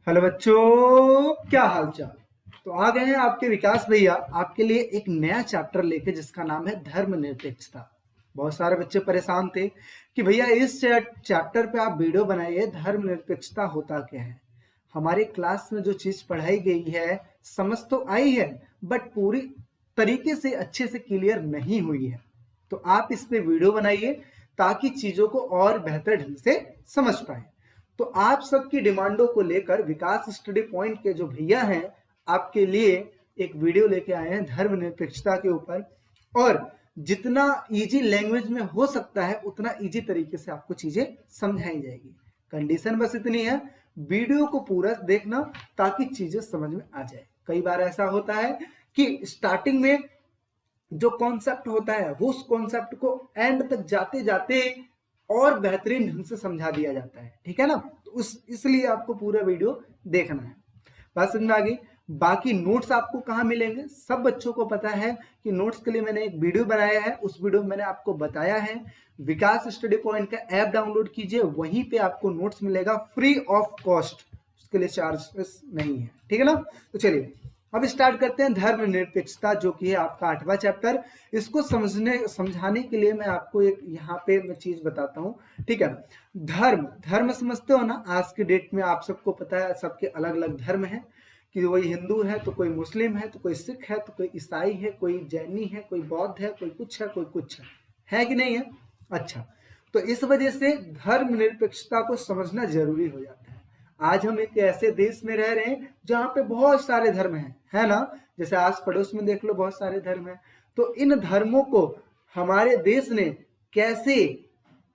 Hello बच्चों, क्या हाल चाल। तो आ गए हैं आपके विकास भैया आपके लिए एक नया चैप्टर लेके जिसका नाम है धर्मनिरपेक्षता। बहुत सारे बच्चे परेशान थे कि भैया इस चैप्टर पे आप वीडियो बनाइए, धर्मनिरपेक्षता होता क्या है। हमारे क्लास में जो चीज पढ़ाई गई है समझ तो आई है, बट पूरी तरीके से अच्छे से क्लियर नहीं हुई है। तो आप इस पे वीडियो बनाइए ताकि चीजों को और बेहतर ढंग से समझ पाए। तो आप सबकी डिमांडों को लेकर विकास स्टडी पॉइंट के जो भैया हैं आपके लिए एक वीडियो लेके आए हैं धर्मनिरपेक्षता के ऊपर। और जितना इजी लैंग्वेज में हो सकता है उतना इजी तरीके से आपको चीजें समझाई जाएगी। कंडीशन बस इतनी है, वीडियो को पूरा देखना ताकि चीजें समझ में आ जाए। कई बार ऐसा होता है कि स्टार्टिंग में जो कॉन्सेप्ट होता है वो उस कॉन्सेप्ट को एंड तक जाते जाते और बेहतरीन ढंग से समझा दिया जाता है, ठीक है ना। तो इसलिए आपको पूरा वीडियो देखना है। बात समझ में आ गई। बाकी नोट्स आपको कहाँ मिलेंगे, सब बच्चों को पता है कि नोट्स के लिए मैंने एक वीडियो बनाया है। उस वीडियो में मैंने आपको बताया है विकास स्टडी पॉइंट का ऐप डाउनलोड कीजिए, वहीं पे आपको नोट्स मिलेगा फ्री ऑफ कॉस्ट, उसके लिए चार्जेस नहीं है, ठीक है ना। तो चलिए अब स्टार्ट करते हैं धर्मनिरपेक्षता, जो कि है आपका 8वां चैप्टर। इसको समझाने के लिए मैं आपको एक यहाँ पे मैं चीज बताता हूँ, ठीक है। धर्म समझते हो ना। आज के डेट में आप सबको पता है सबके अलग अलग धर्म है, कि कोई हिंदू है तो कोई मुस्लिम है तो कोई सिख है तो कोई ईसाई है, कोई जैनी है, कोई बौद्ध है, कोई कुछ है कोई कुछ है कि नहीं है। अच्छा, तो इस वजह से धर्मनिरपेक्षता को समझना जरूरी हो जाता है। आज हम एक ऐसे देश में रह रहे हैं जहाँ पे बहुत सारे धर्म हैं, है ना। जैसे आस पड़ोस में देख लो बहुत सारे धर्म हैं। तो इन धर्मों को हमारे देश ने कैसे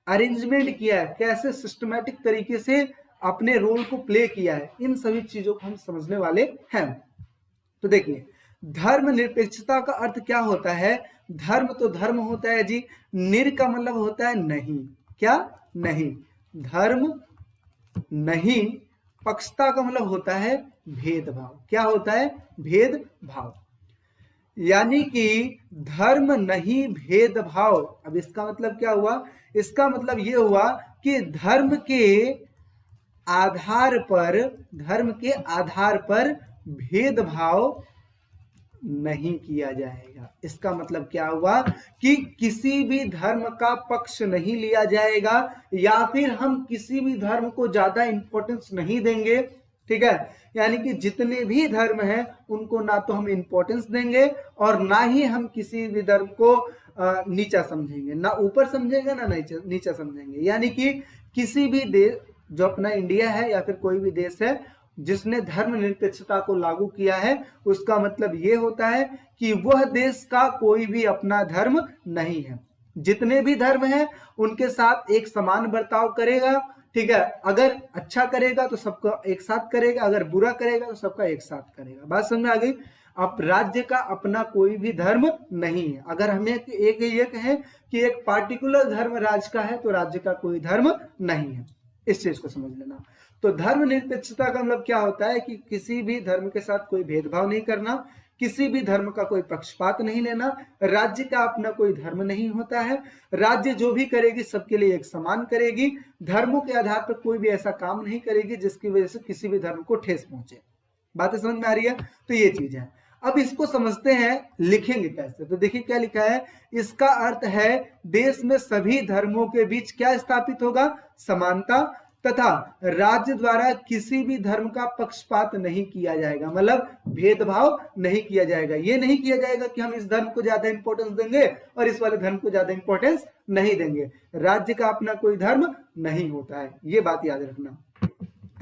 अरेंजमेंट किया है, कैसे सिस्टमेटिक तरीके से अपने रोल को प्ले किया है, इन सभी चीजों को हम समझने वाले हैं। तो देखिए धर्मनिरपेक्षता का अर्थ क्या होता है। धर्म तो धर्म होता है जी, निर का मतलब होता है नहीं, क्या नहीं, धर्म नहीं, पक्षता का मतलब होता है भेदभाव। क्या होता है, भेदभाव। यानी कि धर्म नहीं भेदभाव। अब इसका मतलब क्या हुआ, इसका मतलब यह हुआ कि धर्म के आधार पर भेदभाव नहीं किया जाएगा। इसका मतलब क्या हुआ कि किसी भी धर्म का पक्ष नहीं लिया जाएगा, या फिर हम किसी भी धर्म को ज्यादा इंपॉर्टेंस नहीं देंगे, ठीक है। यानी कि जितने भी धर्म हैं उनको ना तो हम इंपॉर्टेंस देंगे और ना ही हम किसी भी धर्म को नीचा समझेंगे, ना ऊपर समझेंगे ना नीचा समझेंगे। यानी कि किसी भी देश, जो अपना इंडिया है या फिर कोई भी देश है जिसने धर्मनिरपेक्षता को लागू किया है, उसका मतलब ये होता है कि वह देश का कोई भी अपना धर्म नहीं है। जितने भी धर्म हैं उनके साथ एक समान बर्ताव करेगा, ठीक है। अगर अच्छा करेगा तो सबका एक साथ करेगा, अगर बुरा करेगा तो सबका एक साथ करेगा। बात समझ में आ गई। अब राज्य का अपना कोई भी धर्म नहीं है। अगर हमें एक ये कहें कि एक पार्टिकुलर धर्म राज्य का है तो राज्य का कोई धर्म नहीं है। इस चीज को समझ लेना। तो धर्मनिरपेक्षता का मतलब क्या होता है कि किसी भी धर्म के साथ कोई भेदभाव नहीं करना, किसी भी धर्म का कोई पक्षपात नहीं लेना। राज्य का अपना कोई धर्म नहीं होता है, राज्य जो भी करेगी सबके लिए एक समान करेगी। धर्मों के आधार पर कोई भी ऐसा काम नहीं करेगी जिसकी वजह से किसी भी धर्म को ठेस पहुंचे। बातें समझ में आ रही है। तो ये चीज है। अब इसको समझते हैं, लिखेंगे कैसे। तो देखिए क्या लिखा है, इसका अर्थ है देश में सभी धर्मों के बीच क्या स्थापित होगा, समानता, तथा राज्य द्वारा किसी भी धर्म का पक्षपात नहीं किया जाएगा, मतलब भेदभाव नहीं किया जाएगा। ये नहीं किया जाएगा कि हम इस धर्म को ज्यादा इंपॉर्टेंस देंगे और इस वाले धर्म को ज्यादा इंपॉर्टेंस नहीं देंगे। राज्य का अपना कोई धर्म नहीं होता है, ये बात याद रखना।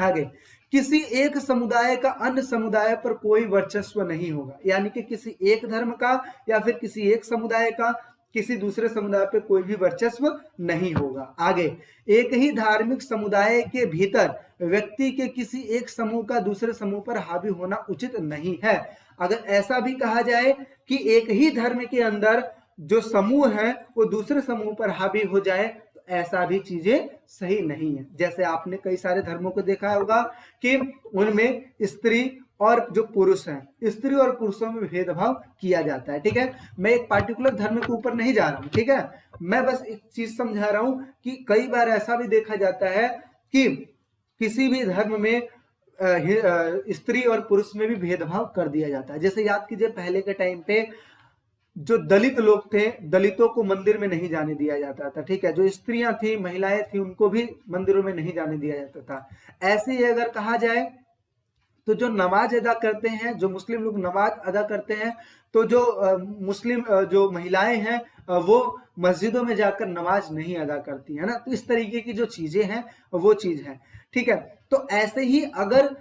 आगे, किसी एक समुदाय का अन्य समुदाय पर कोई वर्चस्व नहीं होगा। यानी कि किसी एक धर्म का या फिर किसी एक समुदाय का किसी दूसरे समुदाय पे कोई भी वर्चस्व नहीं होगा। आगे, एक ही धार्मिक समुदाय के भीतर व्यक्ति के किसी एक समूह का दूसरे समूह पर हावी होना उचित नहीं है। अगर ऐसा भी कहा जाए कि एक ही धर्म के अंदर जो समूह है वो दूसरे समूह पर हावी हो जाए, तो ऐसा भी चीजें सही नहीं है। जैसे आपने कई सारे धर्मों को देखा होगा कि उनमें स्त्री और जो पुरुष हैं, स्त्री और पुरुषों में भेदभाव किया जाता है, ठीक है। मैं एक पार्टिकुलर धर्म के ऊपर नहीं जा रहा हूं, ठीक है। मैं बस एक चीज समझा रहा हूं कि कई बार ऐसा भी देखा जाता है कि किसी भी धर्म में स्त्री और पुरुष में भी भेदभाव कर दिया जाता है। जैसे याद कीजिए पहले के टाइम पे जो दलित लोग थे, दलितों को मंदिर में नहीं जाने दिया जाता था, ठीक है। जो स्त्रियां थी, महिलाएं थी, उनको भी मंदिरों में नहीं जाने दिया जाता था। ऐसे ही अगर कहा जाए तो जो नमाज अदा करते हैं, जो मुस्लिम लोग नमाज अदा करते हैं, तो जो मुस्लिम जो महिलाएं हैं वो मस्जिदों में जाकर नमाज नहीं अदा करती है ना। तो इस तरीके की जो चीजें हैं वो चीज है, ठीक है। तो ऐसे ही अगर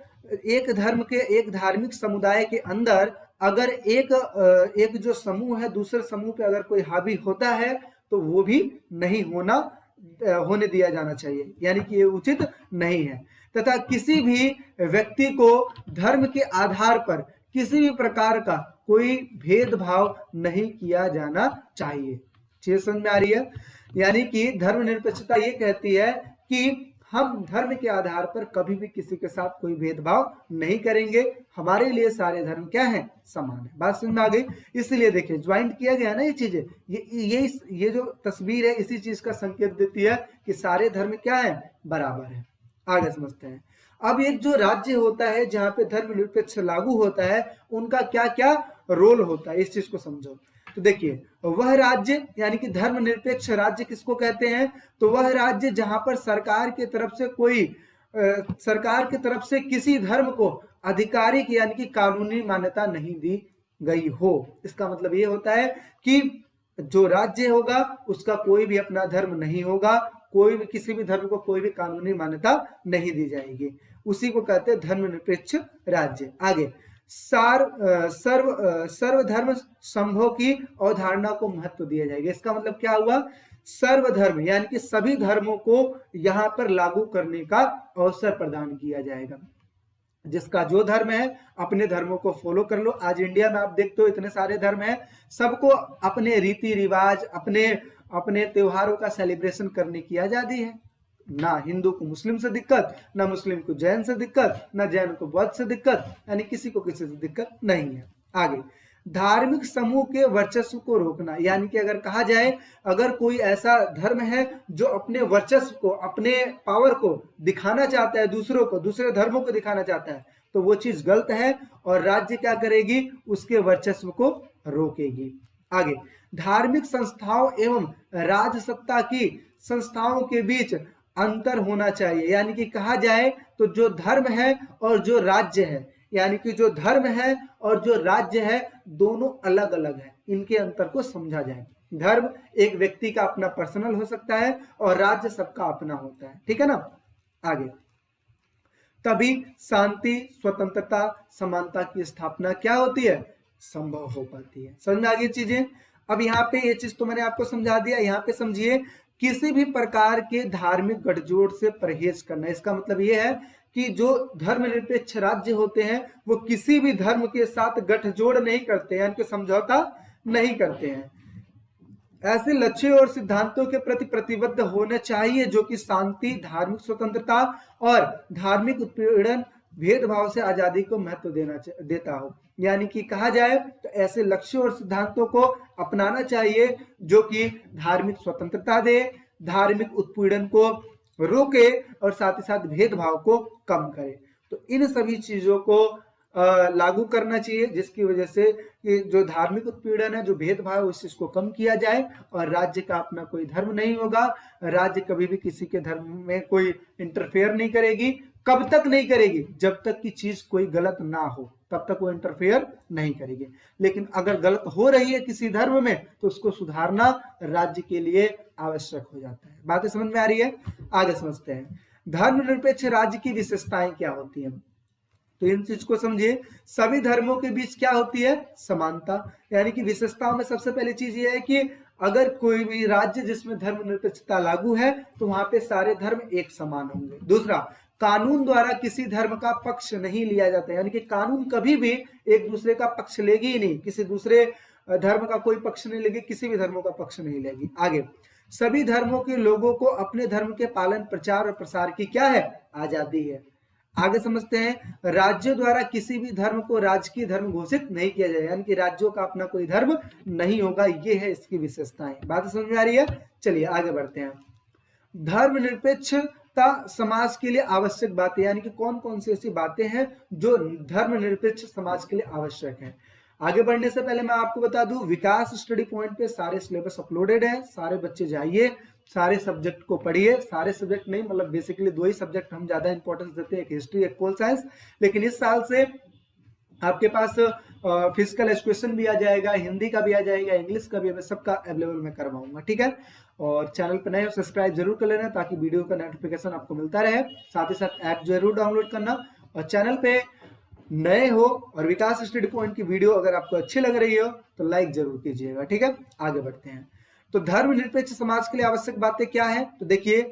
एक धर्म के, एक धार्मिक समुदाय के अंदर अगर एक जो समूह है दूसरे समूह पे अगर कोई हावी होता है तो वो भी नहीं होने दिया जाना चाहिए, यानी कि ये उचित नहीं है। तथा किसी भी व्यक्ति को धर्म के आधार पर किसी भी प्रकार का कोई भेदभाव नहीं किया जाना चाहिए। चीज समझ में आ रही है? यानी कि धर्मनिरपेक्षता ये कहती है कि हम धर्म के आधार पर कभी भी किसी के साथ कोई भेदभाव नहीं करेंगे। हमारे लिए सारे धर्म क्या है? समान है। बात समझ में आ गई? इसलिए देखिए ज्वाइंट किया गया ना ये चीजें, ये जो तस्वीर है इसी चीज का संकेत देती है कि सारे धर्म क्या है? बराबर है। आगे समझते हैं। अब एक जो राज्य होता है जहां पे धर्मनिरपेक्ष लागू होता है, उनका क्या क्या रोल होता है, इस चीज को समझो। तो देखिए वह राज्य यानी कि धर्मनिरपेक्ष राज्य किसको कहते हैं? तो वह राज्य जहां पर सरकार की तरफ से किसी धर्म को आधिकारिक यानी कि कानूनी मान्यता नहीं दी गई हो। इसका मतलब ये होता है कि जो राज्य होगा उसका कोई भी अपना धर्म नहीं होगा, कोई भी किसी भी धर्म को कोई भी कानूनी मान्यता नहीं दी जाएगी, उसी को कहते हैं धर्मनिरपेक्ष राज्य। आगे सर्वधर्म संभव की अवधारणा को महत्व दिया जाएगा। इसका मतलब क्या हुआ? सर्वधर्म यानी कि सभी धर्मों को यहां पर लागू करने का अवसर प्रदान किया जाएगा। जिसका जो धर्म है अपने धर्मों को फॉलो कर लो। आज इंडिया में आप देखते हो इतने सारे धर्म हैं, सबको अपने रीति रिवाज, अपने त्योहारों का सेलिब्रेशन करने की आजादी है। ना हिंदू को मुस्लिम से दिक्कत, ना मुस्लिम को जैन से दिक्कत, ना जैन को बौद्ध से दिक्कत, यानी किसी को किसी से दिक्कत नहीं है। आगे धार्मिक समूह के वर्चस्व को रोकना, यानी कि अगर कहा जाए अगर कोई ऐसा धर्म है जो अपने वर्चस्व को, अपने पावर को दिखाना चाहता है दूसरों को, दूसरे धर्मों को दिखाना चाहता है, तो वो चीज गलत है और राज्य क्या करेगी? उसके वर्चस्व को रोकेगी। आगे धार्मिक संस्थाओं एवं राजसत्ता की संस्थाओं के बीच अंतर होना चाहिए, यानी कि कहा जाए तो जो धर्म है और जो राज्य है, यानी कि जो धर्म है और जो राज्य है दोनों अलग अलग है, इनके अंतर को समझा जाए। धर्म एक व्यक्ति का अपना पर्सनल हो सकता है और राज्य सबका अपना होता है, ठीक है ना। आगे तभी शांति, स्वतंत्रता, समानता की स्थापना क्या होती है? संभव हो पाती है। समझ में आ गई चीजें? अब यहाँ पे ये चीज तो मैंने आपको समझा दिया। यहाँ पे समझिए किसी भी प्रकार के धार्मिक गठजोड़ से परहेज करना। इसका मतलब ये है कि जो धर्मनिरपेक्ष राज्य होते हैं वो किसी भी धर्म के साथ गठजोड़ नहीं करते हैं, यानी कि समझौता नहीं करते हैं। ऐसे लक्ष्यों और सिद्धांतों के प्रति प्रतिबद्ध होना चाहिए जो कि शांति, धार्मिक स्वतंत्रता और धार्मिक उत्पीड़न, भेदभाव से आजादी को महत्व देता हो। यानी कि कहा जाए तो ऐसे लक्ष्यों और सिद्धांतों को अपनाना चाहिए जो कि धार्मिक स्वतंत्रता दे, धार्मिक उत्पीड़न को रोके और साथ ही साथ भेदभाव को कम करे। तो इन सभी चीजों को लागू करना चाहिए जिसकी वजह से ये जो धार्मिक उत्पीड़न है, जो भेदभाव, उस चीज को कम किया जाए। और राज्य का अपना कोई धर्म नहीं होगा, राज्य कभी भी किसी के धर्म में कोई इंटरफेयर नहीं करेगी। कब तक नहीं करेगी? जब तक की चीज कोई गलत ना हो तब तक वो इंटरफेयर नहीं करेगी। लेकिन अगर गलत हो रही है किसी धर्म में तो उसको सुधारना राज्य के लिए आवश्यक हो जाता है। बातें समझ में आ रही है? आगे समझते हैं धर्मनिरपेक्ष राज्य की विशेषताएं क्या होती हैं। तो इन चीज को समझिए। सभी धर्मों के बीच क्या होती है? समानता। यानी कि विशेषताओं में सबसे पहली चीज ये है कि अगर कोई भी राज्य जिसमें धर्मनिरपेक्षता लागू है तो वहां पे सारे धर्म एक समान होंगे। दूसरा, कानून द्वारा किसी धर्म का पक्ष नहीं लिया जाता, यानी कि कानून कभी भी एक दूसरे का पक्ष लेगी ही नहीं, किसी दूसरे धर्म का कोई पक्ष नहीं लेगी, किसी भी धर्मों का पक्ष नहीं लेगी। आगे सभी धर्मों के लोगों को अपने धर्म के पालन, प्रचार और प्रसार की क्या है? आजादी है। आगे समझते हैं राज्यों द्वारा किसी भी धर्म को राजकीय धर्म घोषित नहीं किया जाए, यानी कि राज्यों का अपना कोई धर्म नहीं होगा। ये है इसकी विशेषताएं। बात समझ में आ रही है? चलिए आगे बढ़ते हैं। धर्मनिरपेक्षता निरपेक्षता समाज के लिए आवश्यक बातें, यानी कि कौन कौन सी ऐसी बातें हैं जो धर्मनिरपेक्ष समाज के लिए आवश्यक है। आगे बढ़ने से पहले मैं आपको बता दूं, विकास स्टडी पॉइंट पे सारे सिलेबस अपलोडेड है, सारे बच्चे जाइए, सारे सब्जेक्ट को पढ़िए। सारे सब्जेक्ट नहीं, मतलब बेसिकली 2 ही सब्जेक्ट हम ज्यादा इंपॉर्टेंस देते हैं, एक हिस्ट्री एक पोल साइंस, लेकिन इस साल से आपके पास फिजिकल एजुकेशन भी आ जाएगा, हिंदी का भी आ जाएगा, इंग्लिश का भी, मैं सबका अवेलेबल मैं करवाऊंगा, ठीक है। और चैनल पर नए हो सब्सक्राइब जरूर कर लेना ताकि वीडियो का नोटिफिकेशन आपको मिलता रहे। साथ ही साथ ऐप जरूर डाउनलोड करना, और चैनल पे नए हो और विकास स्टडी पॉइंट की वीडियो अगर आपको अच्छी लग रही हो तो लाइक जरूर कीजिएगा, ठीक है। आगे बढ़ते हैं, तो धर्मनिरपेक्ष समाज के लिए आवश्यक बातें क्या है। तो देखिए,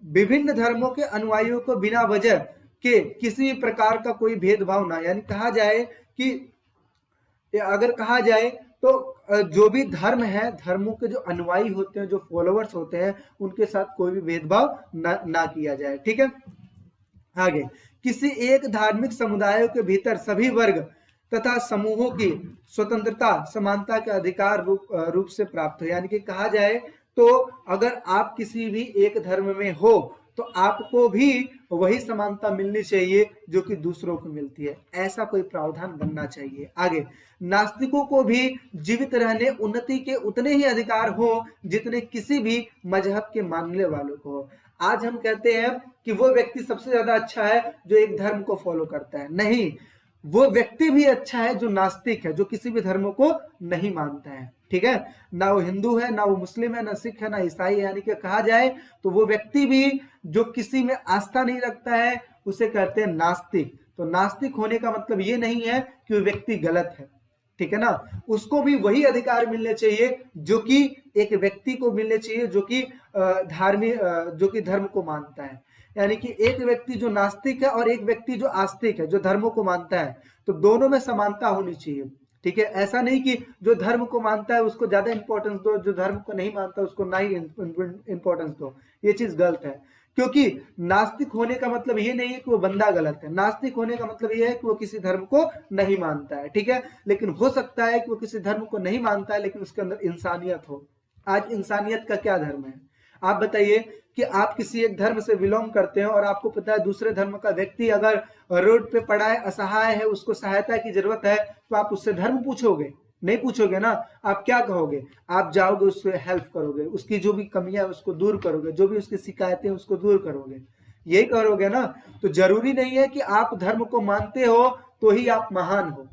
विभिन्न धर्मों के अनुयायियों को बिना वजह के किसी प्रकार का कोई भेदभाव ना, यानी कहा जाए कि अगर कहा जाए तो जो भी धर्म है, धर्मों के जो अनुयायी होते हैं, जो फॉलोअर्स होते हैं, उनके साथ कोई भी भेदभाव ना किया जाए, ठीक है। आगे, किसी एक धार्मिक समुदाय के भीतर सभी वर्ग तथा समूहों की स्वतंत्रता समानता के अधिकार रूप से प्राप्त हो, यानी कि कहा जाए तो अगर आप किसी भी एक धर्म में हो तो आपको भी वही समानता मिलनी चाहिए जो कि दूसरों को मिलती है, ऐसा कोई प्रावधान बनना चाहिए। आगे, नास्तिकों को भी जीवित रहने उन्नति के उतने ही अधिकार हो जितने किसी भी मजहब के मानने वालों को। आज हम कहते हैं कि वो व्यक्ति सबसे ज्यादा अच्छा है जो एक धर्म को फॉलो करता है, नहीं, वो व्यक्ति भी अच्छा है जो नास्तिक है, जो किसी भी धर्म को नहीं मानता है, ठीक है। ना वो हिंदू है, ना वो मुस्लिम है, ना सिख है, ना ईसाई है, यानी कि कहा जाए तो वो व्यक्ति भी जो किसी में आस्था नहीं रखता है उसे कहते हैं नास्तिक। तो नास्तिक होने का मतलब ये नहीं है कि वो व्यक्ति गलत है, ठीक है ना। उसको भी वही अधिकार मिलने चाहिए जो कि एक व्यक्ति को मिलने चाहिए जो कि जो कि धर्म को मानता है। यानी कि एक व्यक्ति जो नास्तिक है और एक व्यक्ति जो आस्तिक है, जो धर्मों को मानता है, तो दोनों में समानता होनी चाहिए, ठीक है। ऐसा नहीं कि जो धर्म को मानता है उसको ज्यादा इंपॉर्टेंस दो, जो धर्म को नहीं मानता उसको ना ही इंपॉर्टेंस दो, ये चीज गलत है। क्योंकि नास्तिक होने का मतलब ये नहीं है कि वो बंदा गलत है, नास्तिक होने का मतलब ये है कि वो किसी धर्म को नहीं मानता है, ठीक है। लेकिन हो सकता है कि वो किसी धर्म को नहीं मानता है लेकिन उसके अंदर इंसानियत हो। आज इंसानियत का क्या धर्म है? आप बताइए कि आप किसी एक धर्म से बिलोंग करते हैं और आपको पता है दूसरे धर्म का व्यक्ति अगर रोड पे पड़ा है, असहाय है, उसको सहायता की जरूरत है, तो आप उससे धर्म पूछोगे? नहीं पूछोगे ना। आप क्या कहोगे? आप जाओगे, उससे हेल्प करोगे, उसकी जो भी कमियां है उसको दूर करोगे, जो भी उसकी शिकायतें उसको दूर करोगे, यही करोगे ना। तो जरूरी नहीं है कि आप धर्म को मानते हो तो ही आप महान हो।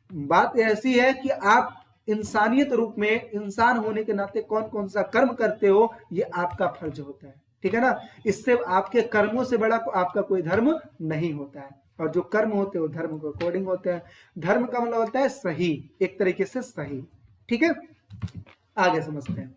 बात ऐसी है कि आप इंसानियत रूप में, इंसान होने के नाते कौन कौन सा कर्म करते हो, ये आपका फर्ज होता है, ठीक है ना। इससे आपके कर्मों से बड़ा आपका कोई धर्म नहीं होता है, और जो कर्म होते हैं वो धर्म के अकॉर्डिंग होते हैं। धर्म का मतलब होता है सही, एक तरीके से सही, ठीक है। आगे समझते हैं।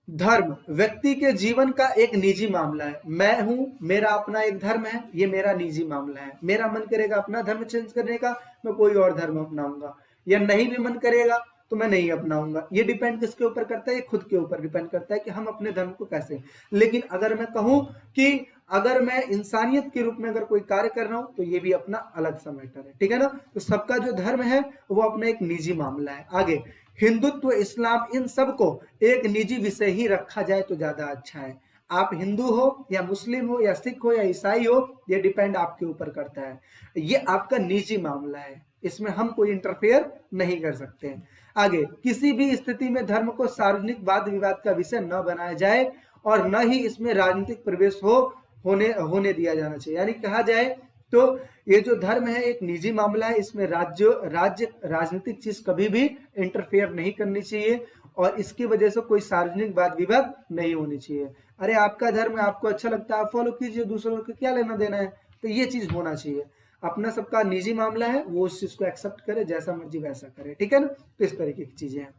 धर्म व्यक्ति के जीवन का एक निजी मामला है। मैं हूं, मेरा अपना एक धर्म है, ये मेरा निजी मामला है। मेरा मन करेगा अपना धर्म चेंज करने का, मैं कोई और धर्म अपनाऊंगा, या नहीं भी मन करेगा तो मैं नहीं अपनाऊंगा। ये डिपेंड किसके ऊपर करता है? ये खुद के ऊपर डिपेंड करता है कि हम अपने धर्म को कैसे। लेकिन अगर मैं कहूं कि अगर मैं इंसानियत के रूप में अगर कोई कार्य कर रहा हूं तो ये भी अपना अलग सा मैटर है, ठीक है ना। तो सबका जो धर्म है वो अपना एक निजी मामला है। आगे, हिंदुत्व, इस्लाम, इन सबको एक निजी विषय ही रखा जाए तो ज्यादा अच्छा है। आप हिंदू हो या मुस्लिम हो या सिख हो या ईसाई हो, ये डिपेंड आपके ऊपर करता है। ये आपका निजी मामला है, इसमें हम कोई इंटरफेयर नहीं कर सकते हैं। आगे, किसी भी स्थिति में धर्म को सार्वजनिक वाद विवाद का विषय न बनाया जाए और न ही इसमें राजनीतिक प्रवेश होने दिया जाना चाहिए। यानी कहा जाए तो ये जो धर्म है एक निजी मामला है, इसमें राज्य राजनीतिक चीज कभी भी इंटरफेयर नहीं करनी चाहिए, और इसकी वजह से कोई सार्वजनिक वाद विवाद नहीं होनी चाहिए। अरे आपका धर्म है, आपको अच्छा लगता है, आप फॉलो कीजिए, दूसरों को क्या लेना देना है। तो ये चीज होना चाहिए। अपना सबका निजी मामला है, वो उस चीज को एक्सेप्ट करे, जैसा मर्जी वैसा करे, ठीक है ना। तो इस तरीके की चीजें हैं।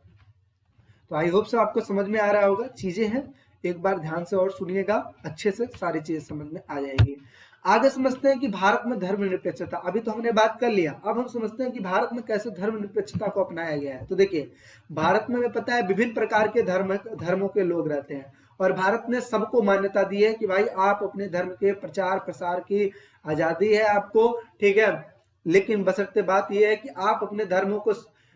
तो आई होप सो आपको समझ में आ रहा होगा। चीजें हैं, एक बार ध्यान से और सुनिएगा, अच्छे से सारी चीजें समझ में आ जाएगी। आगे समझते हैं कि भारत में धर्मनिरपेक्षता, अभी तो हमने बात कर लिया, अब हम समझते हैं कि भारत में कैसे धर्मनिरपेक्षता को अपनाया गया है। तो देखिए, भारत में हमें पता है विभिन्न प्रकार के धर्मों के लोग रहते हैं, और भारत ने सबको मान्यता दी है कि भाई आप अपने धर्म के प्रचार प्रसार की आजादी है आपको, ठीक है। लेकिन बशर्ते बात यह है कि आप अपने धर्मों को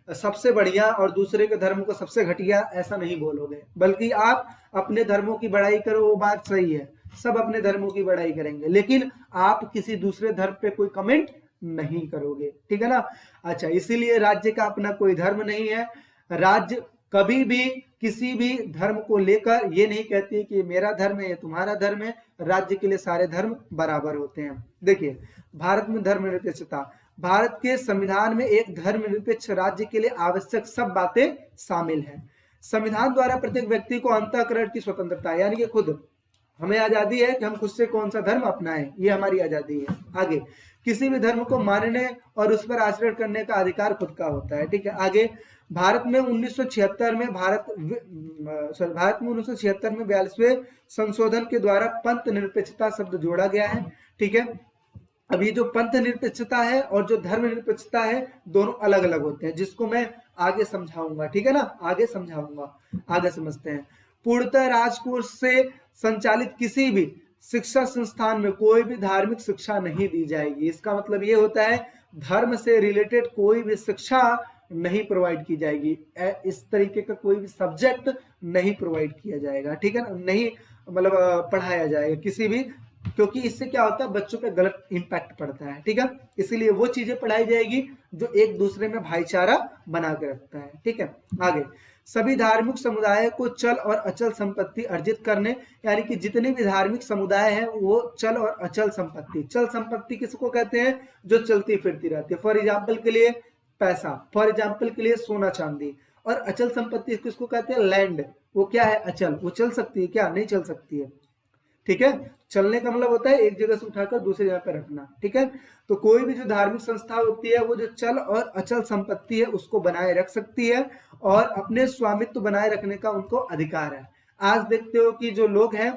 सबसे बढ़िया और दूसरे के धर्म को सबसे घटिया ऐसा नहीं बोलोगे, बल्कि आप अपने धर्मों की बड़ाई करो, वो बात सही है, सब अपने धर्मों की बड़ाई करेंगे, लेकिन आप किसी दूसरे धर्म पे कोई कमेंट नहीं करोगे, ठीक है ना। अच्छा, इसीलिए राज्य का अपना कोई धर्म नहीं है। राज्य कभी भी किसी भी धर्म को लेकर ये नहीं कहती कि मेरा धर्म है, ये तुम्हारा धर्म है। राज्य के लिए सारे धर्म बराबर होते हैं। देखिए, भारत में धर्मनिरपेक्षता, भारत के संविधान में एक धर्मनिरपेक्ष राज्य के लिए आवश्यक सब बातें शामिल हैं। संविधान द्वारा प्रत्येक व्यक्ति को अंतःकरण की स्वतंत्रता, यानी कि खुद हमें आजादी है कि हम खुद से कौन सा धर्म अपनाएं, ये हमारी आजादी है। आगे, किसी भी धर्म को मानने और उस पर आचरण करने का अधिकार खुद का होता है, ठीक है। आगे, भारत में 1976 में भारत में 1976 में 42वें संशोधन के द्वारा पंथ निरपेक्षता शब्द जोड़ा गया है, ठीक है। अब ये जो पंथ निरपेक्षता है और जो धर्म निरपेक्षता है, दोनों अलग अलग होते हैं, जिसको मैं आगे समझाऊंगा, ठीक है ना, आगे समझाऊंगा, आगे समझते हैं। पूर्णतः राजकोष से संचालित किसी भी शिक्षा संस्थान में कोई भी धार्मिक शिक्षा नहीं दी जाएगी। इसका मतलब ये होता है धर्म से रिलेटेड कोई भी शिक्षा नहीं प्रोवाइड की जाएगी, इस तरीके का कोई भी सब्जेक्ट नहीं प्रोवाइड किया जाएगा, ठीक है ना, नहीं मतलब पढ़ाया जाएगा किसी भी, क्योंकि इससे क्या होता है बच्चों पे गलत इंपैक्ट पड़ता है, ठीक है। इसीलिए वो चीजें पढ़ाई जाएगी जो एक दूसरे में भाईचारा बना के रखता है, ठीक है। आगे, सभी धार्मिक समुदाय को चल और अचल संपत्ति अर्जित करने, यानी कि जितने भी धार्मिक समुदाय हैं वो चल और अचल संपत्ति, चल संपत्ति किसको कहते हैं, जो चलती फिरती रहती है। फॉर एग्जाम्पल के लिए पैसा, फॉर एग्जाम्पल के लिए सोना चांदी। और अचल संपत्ति किसको कहते हैं, लैंड, वो क्या है, अचल, वो चल सकती है क्या, नहीं चल सकती है, ठीक है। चलने का मतलब होता है एक जगह से उठाकर दूसरी जगह पर रखना, ठीक है। तो कोई भी जो धार्मिक संस्था होती है वो जो चल और अचल संपत्ति है उसको बनाए रख सकती है और अपने स्वामित्व बनाए रखने का उनको अधिकार है। आज देखते हो कि जो लोग हैं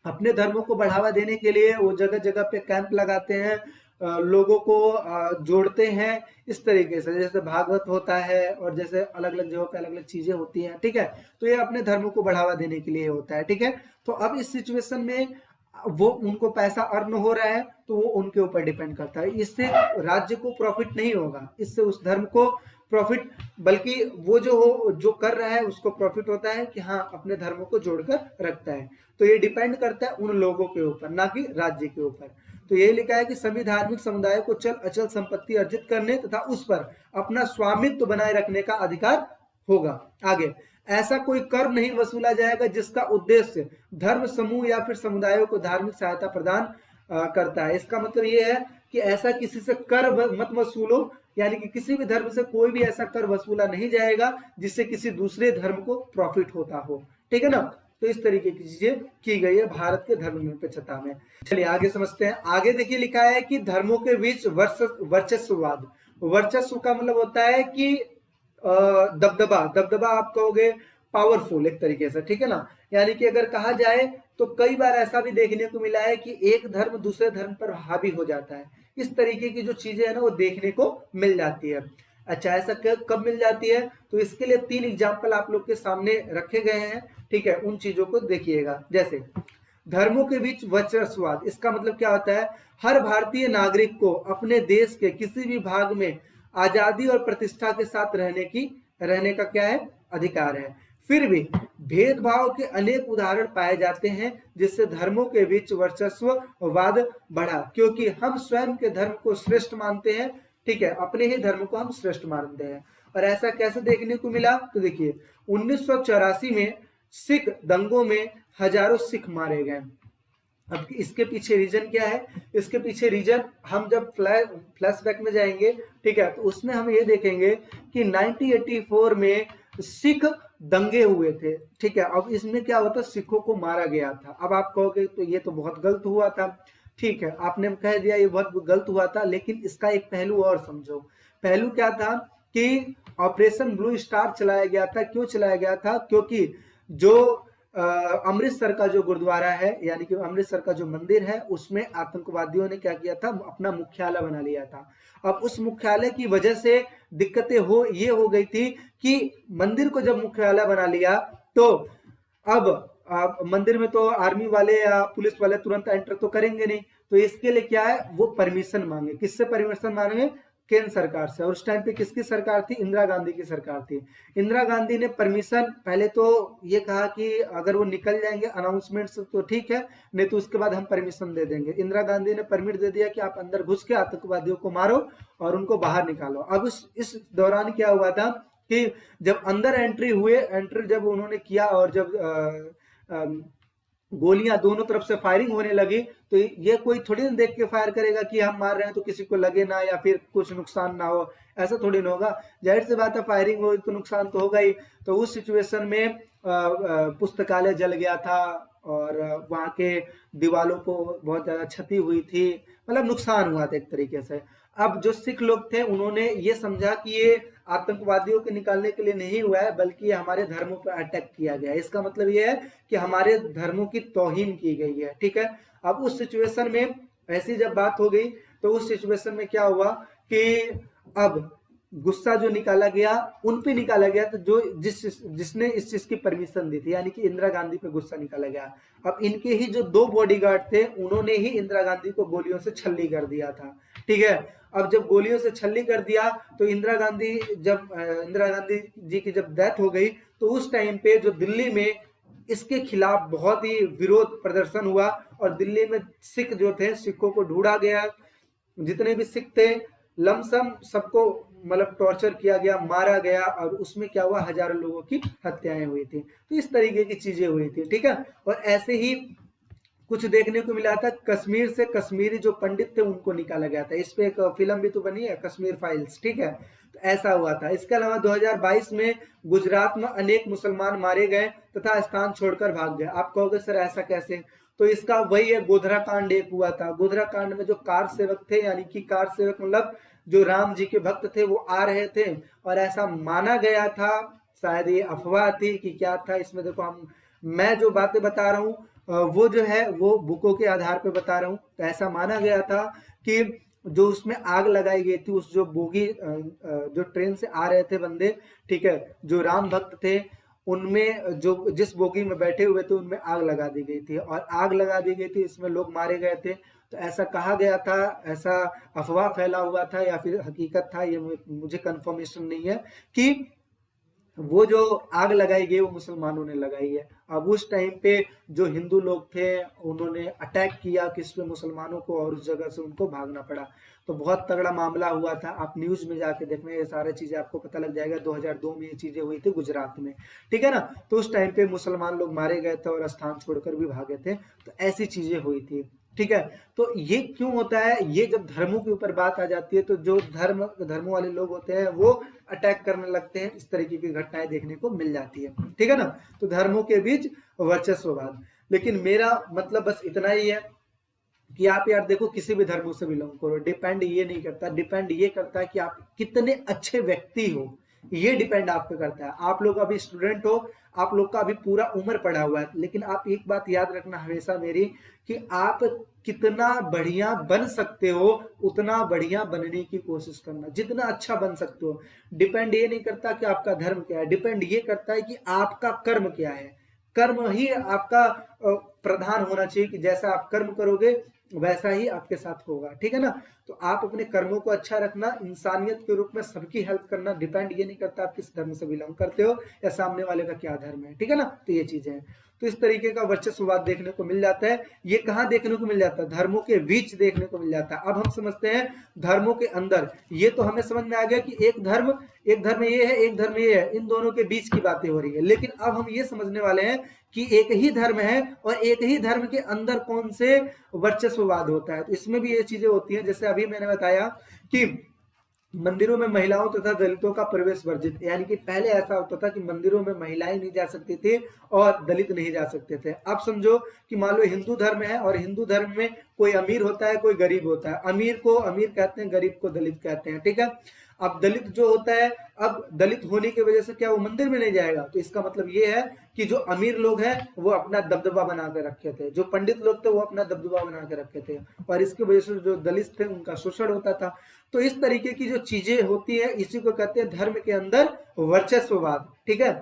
अपने धर्मों को बढ़ावा देने के लिए वो जगह जगह पे कैंप लगाते हैं, लोगों को जोड़ते हैं इस तरीके से, जैसे भागवत होता है और जैसे अलग अलग जगहों पे अलग अलग चीजें होती हैं, ठीक है। तो ये अपने धर्मों को बढ़ावा देने के लिए होता है, ठीक है। तो अब इस सिचुएशन में वो उनको पैसा अर्न हो रहा है तो वो उनके ऊपर डिपेंड करता है। इससे राज्य को प्रॉफिट नहीं होगा, इससे उस धर्म को प्रॉफिट, बल्कि वो जो कर रहा है उसको प्रॉफिट होता है कि हाँ अपने धर्मों को जोड़कर रखता है। तो ये डिपेंड करता है उन लोगों के ऊपर, ना कि राज्य के ऊपर। तो ये लिखा है कि सभी धार्मिक समुदायों को चल अचल संपत्ति अर्जित करने तथा उस पर अपना स्वामित्व बनाए रखने का अधिकार होगा। आगे, ऐसा कोई कर नहीं वसूला जाएगा जिसका उद्देश्य धर्म समूह या फिर समुदायों को धार्मिक सहायता प्रदान करता है। इसका मतलब ये है कि ऐसा किसी से कर मत वसूलो, यानी कि किसी भी धर्म से कोई भी ऐसा कर वसूला नहीं जाएगा जिससे किसी दूसरे धर्म को प्रॉफिट होता हो, ठीक है ना। तो इस तरीके की चीजें की गई है भारत के धर्मनिरपेक्षता में। चलिए आगे समझते हैं। आगे देखिए लिखा है कि धर्मों के बीच वर्चस्ववाद। वर्चस्व का मतलब होता है कि दबदबा आप कहोगे पावरफुल एक तरीके से, ठीक है ना। यानी कि अगर कहा जाए तो कई बार ऐसा भी देखने को मिला है कि एक धर्म दूसरे धर्म पर हावी हो जाता है। इस तरीके की जो चीजें है ना वो देखने को मिल जाती है। अच्छा, ऐसा कब मिल जाती है, तो इसके लिए 3 एग्जाम्पल आप लोग के सामने रखे गए हैं, ठीक है। उन चीजों को देखिएगा। जैसे धर्मों के बीच वर्चस्ववाद, इसका मतलब क्या होता है, हर भारतीय नागरिक को अपने देश के किसी भी भाग में आजादी और प्रतिष्ठा के साथ रहने का क्या है, अधिकार है। फिर भी भेदभाव के अनेक उदाहरण पाए जाते हैं जिससे धर्मों के बीच वर्चस्ववाद बढ़ा, क्योंकि हम स्वयं के धर्म को श्रेष्ठ मानते हैं, ठीक है, अपने ही धर्म को हम श्रेष्ठ मानते हैं। और ऐसा कैसे देखने को मिला, तो देखिए 1984 में सिख दंगों में हजारों सिख मारे गए। अब इसके पीछे रीजन क्या है, इसके पीछे रीजन हम जब फ्लैशबैक में जाएंगे, ठीक है, तो उसमें हम ये देखेंगे कि 1984 में सिख दंगे हुए थे, ठीक है। अब इसमें क्या होता, सिखों को मारा गया था। अब आप कहोगे तो ये तो बहुत गलत हुआ था, ठीक है, आपने कह दिया ये बहुत गलत हुआ था, लेकिन इसका एक पहलू और समझो। पहलू क्या था कि ऑपरेशन ब्लू स्टार चलाया गया था। क्यों चलाया गया था, क्योंकि जो अमृतसर का जो गुरुद्वारा है, यानी कि अमृतसर का जो मंदिर है, उसमें आतंकवादियों ने क्या किया था, अपना मुख्यालय बना लिया था। अब उस मुख्यालय की वजह से दिक्कतें ये हो गई थी कि मंदिर को जब मुख्यालय बना लिया तो अब मंदिर में तो आर्मी वाले या पुलिस वाले तुरंत एंटर तो करेंगे नहीं, तो इसके लिए क्या है, वो परमिशन मांगे। किससे परमिशन मांगे, केंद्र सरकार से। और उस टाइम पे किसकी सरकार थी? इंदिरा गांधी की सरकार थी। इंदिरा गांधी ने परमिशन पहले तो ये कहा कि अगर वो निकल जाएंगे अनाउंसमेंट से तो ठीक है, नहीं तो उसके बाद हम परमिशन दे देंगे। इंदिरा गांधी ने परमिट दे दिया कि आप अंदर घुस के आतंकवादियों को मारो और उनको बाहर निकालो। अब इस दौरान क्या हुआ था कि जब अंदर एंट्री जब उन्होंने किया और जब गोलियां दोनों तरफ से फायरिंग होने लगी, तो ये कोई थोड़ी ना देख के फायर करेगा कि हम मार रहे हैं तो किसी को लगे ना या फिर कुछ नुकसान ना हो, ऐसा थोड़ी ना होगा। जाहिर सी बात है, फायरिंग हो तो नुकसान तो होगा ही। तो उस सिचुएशन में पुस्तकालय जल गया था और वहां के दीवालों को बहुत ज्यादा क्षति हुई थी, मतलब नुकसान हुआ था एक तरीके से। अब जो सिख लोग थे उन्होंने ये समझा कि ये आतंकवादियों के निकालने के लिए नहीं हुआ है, बल्कि हमारे धर्मों पर अटैक किया गया है। इसका मतलब ये है कि हमारे धर्मों की तौहीन की गई है, ठीक है। अब उस सिचुएशन में ऐसी जब बात हो गई तो उस सिचुएशन में क्या हुआ कि अब गुस्सा जो निकाला गया उन पे निकाला गया, तो जो जिसने इस चीज की परमिशन दी थी, यानी कि इंदिरा गांधी पे गुस्सा निकाला गया। अब इनके ही जो 2 बॉडीगार्ड थे उन्होंने ही इंदिरा गांधी को गोलियों से छल्ली कर दिया था, ठीक है। अब जब गोलियों से छल्ली कर दिया तो इंदिरा गांधी जी की जब डेथ हो गई, तो उस टाइम पे जो दिल्ली में इसके खिलाफ बहुत ही विरोध प्रदर्शन हुआ और दिल्ली में सिख जो थे, सिखों को ढूंढा गया, जितने भी सिख थे लमसम सबको मतलब टॉर्चर किया गया, मारा गया, और उसमें क्या हुआ, हजारों लोगों की हत्याएं हुई थी। तो इस तरीके की चीजें हुई थी, ठीक है। और ऐसे ही कुछ देखने को मिला था, कश्मीर से कश्मीरी जो पंडित थे उनको निकाला गया था। इस पे एक फिल्म भी तो बनी है, कश्मीर फाइल्स, ठीक है। तो ऐसा हुआ था। इसके अलावा 2022 में गुजरात में अनेक मुसलमान मारे गए तथा स्थान छोड़कर भाग गए। आप कहोगे सर ऐसा कैसे? तो इसका वही है, गोधरा कांड एक हुआ था। गोधरा कांड में जो कार सेवक थे, यानी कि कार सेवक मतलब जो राम जी के भक्त थे, वो आ रहे थे और ऐसा माना गया था, शायद ये अफवाह थी कि क्या था इसमें, देखो मैं जो बातें बता रहा हूँ वो जो है वो बुकों के आधार पे बता रहा हूँ। तो ऐसा माना गया था कि जो उसमें आग लगाई गई थी, उस जो बोगी जो ट्रेन से आ रहे थे बंदे, ठीक है, जो राम भक्त थे, उनमें जो जिस बोगी में बैठे हुए थे उनमें आग लगा दी गई थी और आग लगा दी गई थी, इसमें लोग मारे गए थे। तो ऐसा कहा गया था, ऐसा अफवाह फैला हुआ था या फिर हकीकत था, ये मुझे कंफर्मेशन नहीं है कि वो जो आग लगाई गई वो मुसलमानों ने लगाई है। अब उस टाइम पे जो हिंदू लोग थे उन्होंने अटैक किया किस पे, मुसलमानों को, और उस जगह से उनको भागना पड़ा। तो बहुत तगड़ा मामला हुआ था। आप न्यूज में जाके देखना, ये सारी चीजें आपको पता लग जाएगा। 2002 में ये चीजें हुई थी गुजरात में, ठीक है ना। तो उस टाइम पे मुसलमान लोग मारे गए थे और स्थान छोड़कर भी भागे थे। तो ऐसी चीजें हुई थी, ठीक है। तो ये क्यों होता है? ये जब धर्मों के ऊपर बात आ जाती है तो जो धर्मों वाले लोग होते हैं वो अटैक करने लगते हैं, इस तरीके की घटनाएं देखने को मिल जाती है, ठीक है ना। तो धर्मों के बीच वर्चस्ववाद। लेकिन मेरा मतलब बस इतना ही है कि आप यार देखो, किसी भी धर्मों से बिलोंग करो, डिपेंड ये नहीं करता, डिपेंड ये करता है कि आप कितने अच्छे व्यक्ति हो, ये डिपेंड आप पे करता है। आप लोग अभी स्टूडेंट हो, आप लोग का अभी पूरा उम्र पड़ा हुआ है, लेकिन आप एक बात याद रखना हमेशा मेरी, कि आप कितना बढ़िया बन सकते हो उतना बढ़िया बनने की कोशिश करना, जितना अच्छा बन सकते हो। डिपेंड ये नहीं करता कि आपका धर्म क्या है, डिपेंड ये करता है कि आपका कर्म क्या है। कर्म ही आपका प्रधान होना चाहिए, कि जैसा आप कर्म करोगे वैसा ही आपके साथ होगा, ठीक है ना। तो आप अपने कर्मों को अच्छा रखना, इंसानियत के रूप में सबकी हेल्प करना, डिपेंड ये नहीं करता आप किस धर्म से बिलोंग करते हो या सामने वाले का क्या धर्म है, ठीक है ना। तो ये चीजें हैं। तो इस तरीके का वर्चस्ववाद देखने को मिल जाता है। ये कहाँ देखने को मिल जाता है? धर्मों के बीच देखने को मिल जाता है। अब हम समझते हैं धर्मों के अंदर, ये तो हमें समझ में आ गया कि एक धर्म ये है, एक धर्म ये है, इन दोनों के बीच की बातें हो रही है। लेकिन अब हम ये समझने वाले हैं कि एक ही धर्म है और एक ही धर्म के अंदर कौन से वर्चस्ववाद होता है। तो इसमें भी ये चीजें होती हैं, जैसे अभी मैंने बताया कि मंदिरों में महिलाओं तथा दलितों का प्रवेश वर्जित, यानी कि पहले ऐसा होता था कि मंदिरों में महिलाएं नहीं जा सकती थी और दलित नहीं जा सकते थे। अब समझो कि मान लो हिंदू धर्म है और हिंदू धर्म में कोई अमीर होता है, कोई गरीब होता है। अमीर को अमीर कहते हैं, गरीब को दलित कहते हैं, ठीक है। अब दलित जो होता है, अब दलित होने की वजह से क्या वो मंदिर में नहीं जाएगा? तो इसका मतलब ये है कि जो अमीर लोग हैं वो अपना दबदबा बना के रखे थे, जो पंडित लोग थे वो अपना दबदबा बना के रखे थे, और इसकी वजह से जो दलित थे उनका शोषण होता था। तो इस तरीके की जो चीजें होती है, इसी को कहते हैं धर्म के अंदर वर्चस्ववाद, ठीक है।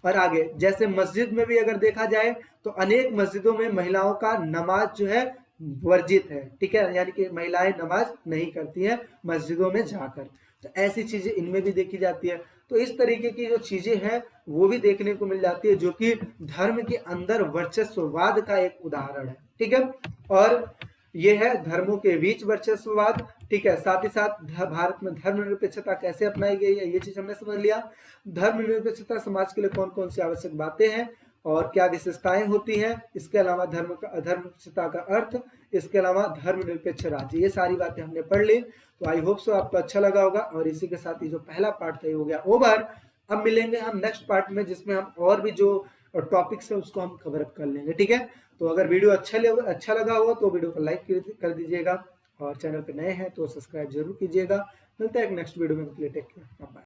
और आगे जैसे मस्जिद में भी अगर देखा जाए तो अनेक मस्जिदों में महिलाओं का नमाज जो है वर्जित है, ठीक है, यानी कि महिलाएं नमाज नहीं करती हैं मस्जिदों में जाकर। तो ऐसी चीजें इनमें भी देखी जाती है। तो इस तरीके की जो चीजें हैं वो भी देखने को मिल जाती है, जो कि धर्म के अंदर वर्चस्ववाद का एक उदाहरण है, ठीक है। और ये है धर्मों के बीच वर्चस्ववाद, ठीक है। साथ ही साथ भारत में धर्मनिरपेक्षता कैसे अपनाई गई है, ये चीज हमने समझ लिया। धर्मनिरपेक्षता समाज के लिए कौन कौन सी आवश्यक बातें हैं और क्या विशेषताएं होती हैं, इसके अलावा धर्मनिरपेक्षता का अर्थ, इसके अलावा धर्मनिरपेक्ष राज्य, ये सारी बातें हमने पढ़ ली। तो आई होप सो आपको अच्छा लगा होगा। और इसी के साथ ही जो पहला पार्ट था हो गया ओवर। अब मिलेंगे हम नेक्स्ट पार्ट में, जिसमें हम और भी जो टॉपिक्स है उसको हम कवर अप कर लेंगे, ठीक है। तो अगर वीडियो अच्छा लगा हो तो वीडियो को लाइक कर दीजिएगा, और चैनल पे नए हैं तो सब्सक्राइब जरूर कीजिएगा। मिलता है एक नेक्स्ट वीडियो में, टेक केयर, बाय।